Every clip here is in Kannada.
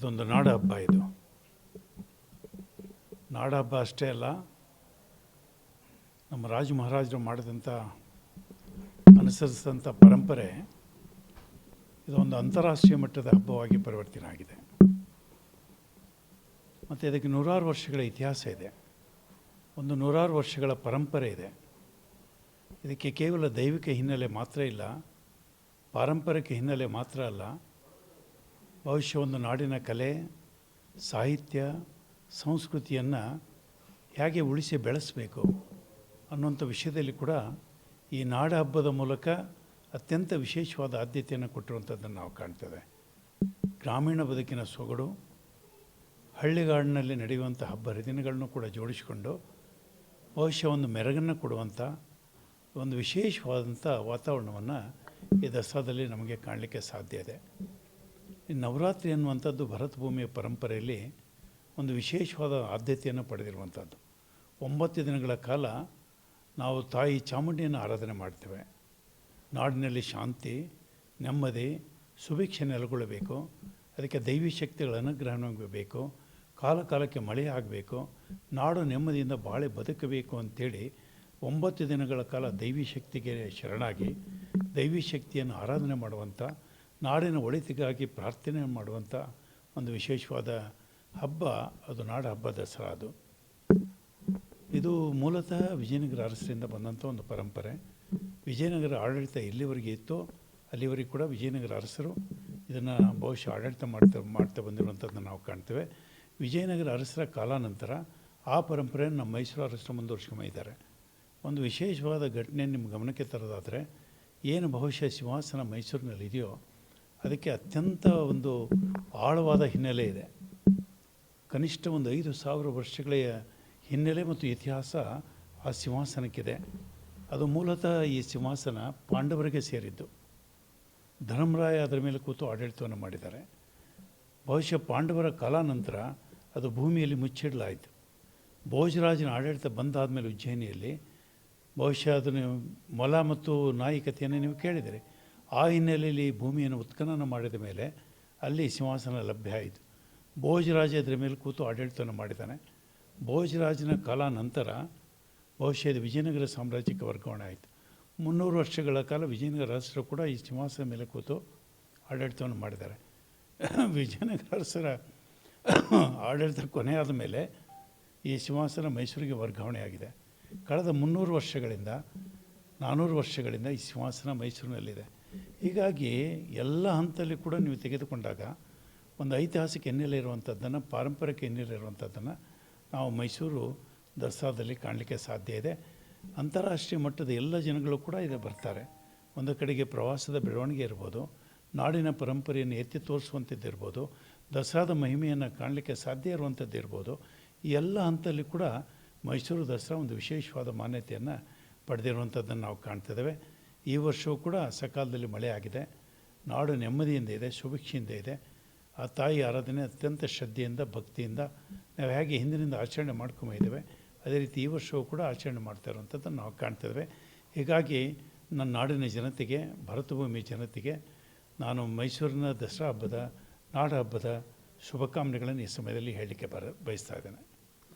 ಇದೊಂದು ನಾಡ ಹಬ್ಬ. ಇದು ನಾಡ ಹಬ್ಬ ಅಷ್ಟೇ ಅಲ್ಲ, ನಮ್ಮ ರಾಜ ಮಹಾರಾಜರು ಮಾಡಿದಂಥ ಅನುಸರಿಸಿದಂಥ ಪರಂಪರೆ ಇದೊಂದು ಅಂತಾರಾಷ್ಟ್ರೀಯ ಮಟ್ಟದ ಹಬ್ಬವಾಗಿ ಪರಿವರ್ತನೆ ಆಗಿದೆ. ಮತ್ತು ಇದಕ್ಕೆ ನೂರಾರು ವರ್ಷಗಳ ಇತಿಹಾಸ ಇದೆ, ಒಂದು ನೂರಾರು ವರ್ಷಗಳ ಪರಂಪರೆ ಇದೆ. ಇದಕ್ಕೆ ಕೇವಲ ದೈವಿಕ ಹಿನ್ನೆಲೆ ಮಾತ್ರ ಇಲ್ಲ, ಪಾರಂಪರಿಕ ಹಿನ್ನೆಲೆ ಮಾತ್ರ ಅಲ್ಲ, ಬಹುಶಃ ಒಂದು ನಾಡಿನ ಕಲೆ, ಸಾಹಿತ್ಯ, ಸಂಸ್ಕೃತಿಯನ್ನು ಹೇಗೆ ಉಳಿಸಿ ಬೆಳೆಸಬೇಕು ಅನ್ನುವಂಥ ವಿಷಯದಲ್ಲಿ ಕೂಡ ಈ ನಾಡ ಹಬ್ಬದ ಮೂಲಕ ಅತ್ಯಂತ ವಿಶೇಷವಾದ ಆದ್ಯತೆಯನ್ನು ಕೊಟ್ಟಿರುವಂಥದ್ದನ್ನು ನಾವು ಕಾಣ್ತೇವೆ. ಗ್ರಾಮೀಣ ಬದುಕಿನ ಸೊಗಡು, ಹಳ್ಳಿಗಾಡಿನಲ್ಲಿ ನಡೆಯುವಂಥ ಹಬ್ಬ ಹರಿದಿನಗಳನ್ನು ಕೂಡ ಜೋಡಿಸಿಕೊಂಡು ಬಹುಶಃ ಒಂದು ಮೆರಗನ್ನು ಕೊಡುವಂಥ ಒಂದು ವಿಶೇಷವಾದಂಥ ವಾತಾವರಣವನ್ನು ಈ ದಸರಾದಲ್ಲಿ ನಮಗೆ ಕಾಣಲಿಕ್ಕೆ ಸಾಧ್ಯ ಇದೆ. ಈ ನವರಾತ್ರಿ ಅನ್ನುವಂಥದ್ದು ಭರತ ಭೂಮಿಯ ಪರಂಪರೆಯಲ್ಲಿ ಒಂದು ವಿಶೇಷವಾದ ಆದ್ಯತೆಯನ್ನು ಪಡೆದಿರುವಂಥದ್ದು. 9 ದಿನಗಳ ಕಾಲ ನಾವು ತಾಯಿ ಚಾಮುಂಡಿಯನ್ನು ಆರಾಧನೆ ಮಾಡ್ತೇವೆ. ನಾಡಿನಲ್ಲಿ ಶಾಂತಿ, ನೆಮ್ಮದಿ, ಸುಭಿಕ್ಷೆ ನೆಲೆಗೊಳ್ಳಬೇಕು, ಅದಕ್ಕೆ ದೈವಿ ಶಕ್ತಿಗಳ ಅನುಗ್ರಹವಾಗಬೇಕು, ಕಾಲ ಕಾಲಕ್ಕೆ ಮಳೆ ಆಗಬೇಕು, ನಾಡು ನೆಮ್ಮದಿಯಿಂದ ಬಾಳೆ ಬದುಕಬೇಕು ಅಂಥೇಳಿ 9 ದಿನಗಳ ಕಾಲ ದೈವಿ ಶಕ್ತಿಗೆ ಶರಣಾಗಿ ದೈವಿ ಶಕ್ತಿಯನ್ನು ಆರಾಧನೆ ಮಾಡುವಂಥ, ನಾಡಿನ ಒಳಿತಿಗಾಗಿ ಪ್ರಾರ್ಥನೆ ಮಾಡುವಂಥ ಒಂದು ವಿಶೇಷವಾದ ಹಬ್ಬ ಅದು ನಾಡ ಹಬ್ಬ ದಸರಾ. ಇದು ಮೂಲತಃ ವಿಜಯನಗರ ಅರಸರಿಂದ ಬಂದಂಥ ಒಂದು ಪರಂಪರೆ. ವಿಜಯನಗರ ಆಡಳಿತ ಎಲ್ಲಿವರೆಗೆ ಇತ್ತೋ ಅಲ್ಲಿವರೆಗೆ ಕೂಡ ವಿಜಯನಗರ ಅರಸರು ಇದನ್ನು ಬಹುಶಃ ಆಡಳಿತ ಮಾಡ್ತಾ ಬಂದಿರುವಂಥದ್ದನ್ನು ನಾವು ಕಾಣ್ತೇವೆ. ವಿಜಯನಗರ ಅರಸರ ಕಾಲಾನಂತರ ಆ ಪರಂಪರೆಯನ್ನು ನಮ್ಮ ಮೈಸೂರು ಅರಸರು ಮುಂದುವರ್ಸ್ಕೊಂಬಂದಿದ್ದಾರೆ. ಒಂದು ವಿಶೇಷವಾದ ಘಟನೆ ನಿಮ್ಮ ಗಮನಕ್ಕೆ ತರೋದಾದರೆ, ಏನು ಬಹುಶಃ ಸಿಂಹಾಸನ ಮೈಸೂರಿನಲ್ಲಿ ಇದೆಯೋ ಅದಕ್ಕೆ ಅತ್ಯಂತ ಒಂದು ಆಳವಾದ ಹಿನ್ನೆಲೆ ಇದೆ. ಕನಿಷ್ಠ ಒಂದು 5,000 ವರ್ಷಗಳ ಹಿನ್ನೆಲೆ ಮತ್ತು ಇತಿಹಾಸ ಆ ಸಿಂಹಾಸನಕ್ಕಿದೆ. ಅದು ಮೂಲತಃ ಈ ಸಿಂಹಾಸನ ಪಾಂಡವರಿಗೆ ಸೇರಿದ್ದು. ಧರ್ಮರಾಯ ಅದರ ಮೇಲೆ ಕೂತು ಆಡಳಿತವನ್ನು ಮಾಡಿದ್ದಾರೆ. ಬಹುಶಃ ಪಾಂಡವರ ಕಾಲಾನಂತರ ಅದು ಭೂಮಿಯಲ್ಲಿ ಮುಚ್ಚಿಡಲಾಯಿತು. ಭೋಜರಾಜನ ಆಡಳಿತ ಬಂದಾದಮೇಲೆ ಉಜ್ಜಯಿನಿಯಲ್ಲಿ ಬಹುಶಃ ಅದನ್ನು ಮೊಲ ಮತ್ತು ನಾಯಿ ಕಥೆಯನ್ನು ನೀವು ಕೇಳಿದಿರಿ. ಆ ಹಿನ್ನೆಲೆಯಲ್ಲಿ ಭೂಮಿಯನ್ನು ಉತ್ಖನನ ಮಾಡಿದ ಮೇಲೆ ಅಲ್ಲಿ ಸಿಂಹಾಸನ ಲಭ್ಯ ಆಯಿತು. ಭೋಜರಾಜ ಅದರ ಮೇಲೆ ಕೂತು ಆಡಳಿತವನ್ನು ಮಾಡಿದ್ದಾನೆ. ಭೋಜರಾಜನ ಕಾಲಾನಂತರ ಬಹುಶಃ ಇದು ವಿಜಯನಗರ ಸಾಮ್ರಾಜ್ಯಕ್ಕೆ ವರ್ಗಾವಣೆ ಆಯಿತು. 300 ವರ್ಷಗಳ ಕಾಲ ವಿಜಯನಗರ ಅರಸರು ಕೂಡ ಈ ಸಿಂಹಾಸನ ಮೇಲೆ ಕೂತು ಆಡಳಿತವನ್ನು ಮಾಡಿದ್ದಾರೆ. ವಿಜಯನಗರ ಅರಸರ ಆಡಳಿತ ಕೊನೆಯಾದ ಮೇಲೆ ಈ ಸಿಂಹಾಸನ ಮೈಸೂರಿಗೆ ವರ್ಗಾವಣೆ ಆಗಿದೆ. ಕಳೆದ 300 ವರ್ಷಗಳಿಂದ 400 ವರ್ಷಗಳಿಂದ ಈ ಸಿಂಹಾಸನ ಮೈಸೂರಿನಲ್ಲಿದೆ. ಹೀಗಾಗಿ ಎಲ್ಲ ಹಂತದಲ್ಲಿ ಕೂಡ ನೀವು ತೆಗೆದುಕೊಂಡಾಗ ಒಂದು ಐತಿಹಾಸಿಕ ಹಿನ್ನೆಲೆ ಇರುವಂಥದ್ದನ್ನು, ಪಾರಂಪರಿಕ ಹಿನ್ನೆಲೆ ಇರುವಂಥದ್ದನ್ನು ನಾವು ಮೈಸೂರು ದಸರಾದಲ್ಲಿ ಕಾಣಲಿಕ್ಕೆ ಸಾಧ್ಯ ಇದೆ. ಅಂತಾರಾಷ್ಟ್ರೀಯ ಮಟ್ಟದ ಎಲ್ಲ ಜನಗಳು ಕೂಡ ಇದು ಬರ್ತಾರೆ. ಒಂದು ಕಡೆಗೆ ಪ್ರವಾಸದ ಬೆಳವಣಿಗೆ ಇರ್ಬೋದು, ನಾಡಿನ ಪರಂಪರೆಯನ್ನು ಎತ್ತಿ ತೋರಿಸುವಂಥದ್ದಿರ್ಬೋದು, ದಸರಾದ ಮಹಿಮೆಯನ್ನು ಕಾಣಲಿಕ್ಕೆ ಸಾಧ್ಯ ಇರುವಂಥದ್ದು ಇರ್ಬೋದು. ಈ ಎಲ್ಲ ಹಂತದಲ್ಲಿ ಕೂಡ ಮೈಸೂರು ದಸರಾ ಒಂದು ವಿಶೇಷವಾದ ಮಾನ್ಯತೆಯನ್ನು ಪಡೆದಿರುವಂಥದ್ದನ್ನು ನಾವು ಕಾಣ್ತಿದ್ದೇವೆ. ಈ ವರ್ಷವೂ ಕೂಡ ಸಕಾಲದಲ್ಲಿ ಮಳೆ ಆಗಿದೆ, ನಾಡು ನೆಮ್ಮದಿಯಿಂದ ಇದೆ, ಸುಭಿಕ್ಷೆಯಿಂದ ಇದೆ. ಆ ತಾಯಿ ಆರಾಧನೆ ಅತ್ಯಂತ ಶ್ರದ್ಧೆಯಿಂದ, ಭಕ್ತಿಯಿಂದ ನಾವು ಹೇಗೆ ಹಿಂದಿನಿಂದ ಆಚರಣೆ ಮಾಡ್ಕೊಂಬಂದಿದ್ದೇವೆ ಅದೇ ರೀತಿ ಈ ವರ್ಷವೂ ಕೂಡ ಆಚರಣೆ ಮಾಡ್ತಾ ಇರುವಂಥದ್ದನ್ನು ನಾವು ಕಾಣ್ತಿದ್ದೇವೆ. ಹೀಗಾಗಿ ನನ್ನ ನಾಡಿನ ಜನತೆಗೆ, ಭರತಭೂಮಿ ಜನತೆಗೆ ನಾನು ಮೈಸೂರಿನ ದಸರಾ ಹಬ್ಬದ, ನಾಡ ಹಬ್ಬದ ಶುಭಕಾಮನೆಗಳನ್ನು ಈ ಸಮಯದಲ್ಲಿ ಹೇಳಲಿಕ್ಕೆ ಬಯಸ್ತಾ ಇದ್ದೇನೆ.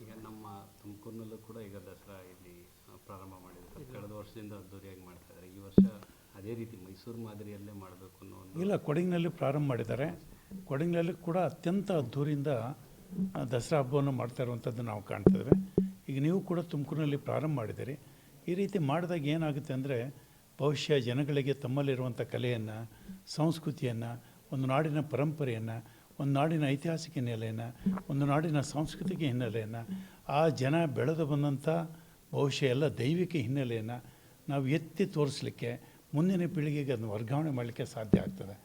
ಈಗ ನಮ್ಮ ತುಮಕೂರಿನಲ್ಲೂ ಕೂಡ ಈಗ ದಸರಾ ಇಲ್ಲಿ ಪ್ರಾರಂಭ ಮಾಡಿದ್ದಾರೆ. ಕಳೆದ ವರ್ಷದಿಂದ ಅದ್ದೂರಿಯಾಗಿ ಮಾಡ್ತಾ ಇದ್ದಾರೆ. ಈ ವರ್ಷ ಅದೇ ರೀತಿ ಮೈಸೂರು ಮಾದರಿಯಲ್ಲೇ ಮಾಡಬೇಕು ಅನ್ನೋ ಇಲ್ಲ, ಕೊಡಗಿನಲ್ಲಿ ಪ್ರಾರಂಭ ಮಾಡಿದ್ದಾರೆ. ಕೊಡಗಿನಲ್ಲಿ ಕೂಡ ಅತ್ಯಂತ ಅದ್ದೂರಿಯಿಂದ ದಸರಾ ಹಬ್ಬವನ್ನು ಮಾಡ್ತಾ ಇರುವಂಥದ್ದು ನಾವು ಕಾಣ್ತಿದ್ದೇವೆ. ಈಗ ನೀವು ಕೂಡ ತುಮಕೂರಿನಲ್ಲಿ ಪ್ರಾರಂಭ ಮಾಡಿದ್ದೀರಿ. ಈ ರೀತಿ ಮಾಡಿದಾಗ ಏನಾಗುತ್ತೆ ಅಂದರೆ, ಬಹುಶಃ ಜನಗಳಿಗೆ ತಮ್ಮಲ್ಲಿರುವಂಥ ಕಲೆಯನ್ನು, ಸಂಸ್ಕೃತಿಯನ್ನು, ಒಂದು ನಾಡಿನ ಪರಂಪರೆಯನ್ನು, ಒಂದು ನಾಡಿನ ಐತಿಹಾಸಿಕ ಹಿನ್ನೆಲೆಯನ್ನು, ಒಂದು ನಾಡಿನ ಸಾಂಸ್ಕೃತಿಕ ಹಿನ್ನೆಲೆಯನ್ನು, ಆ ಜನ ಬೆಳೆದು ಬಂದಂಥ ಬಹುಶಃ ಎಲ್ಲ ದೈವಿಕ ಹಿನ್ನೆಲೆಯನ್ನು ನಾವು ಎತ್ತಿ ತೋರಿಸಲಿಕ್ಕೆ, ಮುಂದಿನ ಪೀಳಿಗೆಗೆ ಅದನ್ನು ವರ್ಗಾವಣೆ ಮಾಡಲಿಕ್ಕೆ ಸಾಧ್ಯ ಆಗ್ತದೆ.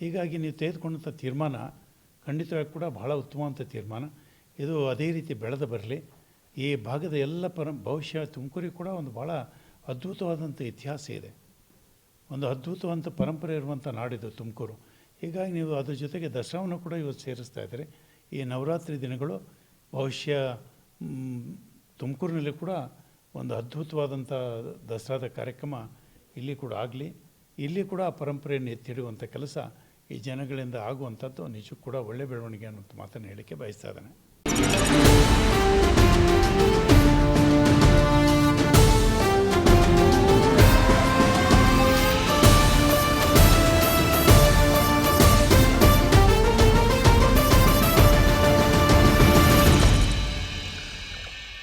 ಹೀಗಾಗಿ ನೀವು ತೆಗೆದುಕೊಂಡಂಥ ತೀರ್ಮಾನ ಖಂಡಿತವಾಗಿ ಕೂಡ ಬಹಳ ಉತ್ತಮವಂಥ ತೀರ್ಮಾನ. ಇದು ಅದೇ ರೀತಿ ಬೆಳೆದು ಬರಲಿ. ಈ ಭಾಗದ ಎಲ್ಲ ಬಹುಶಃ ತುಮಕೂರಿಗೆ ಕೂಡ ಒಂದು ಭಾಳ ಅದ್ಭುತವಾದಂಥ ಇತಿಹಾಸ ಇದೆ, ಒಂದು ಅದ್ಭುತವಾದಂಥ ಪರಂಪರೆ ಇರುವಂಥ ನಾಡಿದು ತುಮಕೂರು. ಹೀಗಾಗಿ ನೀವು ಅದ್ರ ಜೊತೆಗೆ ದಸರಾವನ್ನು ಕೂಡ ಇವತ್ತು ಸೇರಿಸ್ತಾ ಇದ್ದೀರಿ. ಈ ನವರಾತ್ರಿ ದಿನಗಳು ಬಹುಶಃ ತುಮಕೂರಿನಲ್ಲಿ ಕೂಡ ಒಂದು ಅದ್ಭುತವಾದಂಥ ದಸರಾದ ಕಾರ್ಯಕ್ರಮ ಇಲ್ಲಿ ಕೂಡ ಆಗಲಿ, ಇಲ್ಲಿ ಕೂಡ ಆ ಪರಂಪರೆಯನ್ನು ಎತ್ತಿಡುವಂಥ ಕೆಲಸ ಈ ಜನಗಳಿಂದ ಆಗುವಂಥದ್ದು ನಿಜಕ್ಕೂ ಕೂಡ ಒಳ್ಳೆ ಬೆಳವಣಿಗೆ ಅನ್ನೋಂಥ ಮಾತನ್ನು ಹೇಳಲಿಕ್ಕೆ ಬಯಸ್ತಾ ಇದ್ದಾನೆ.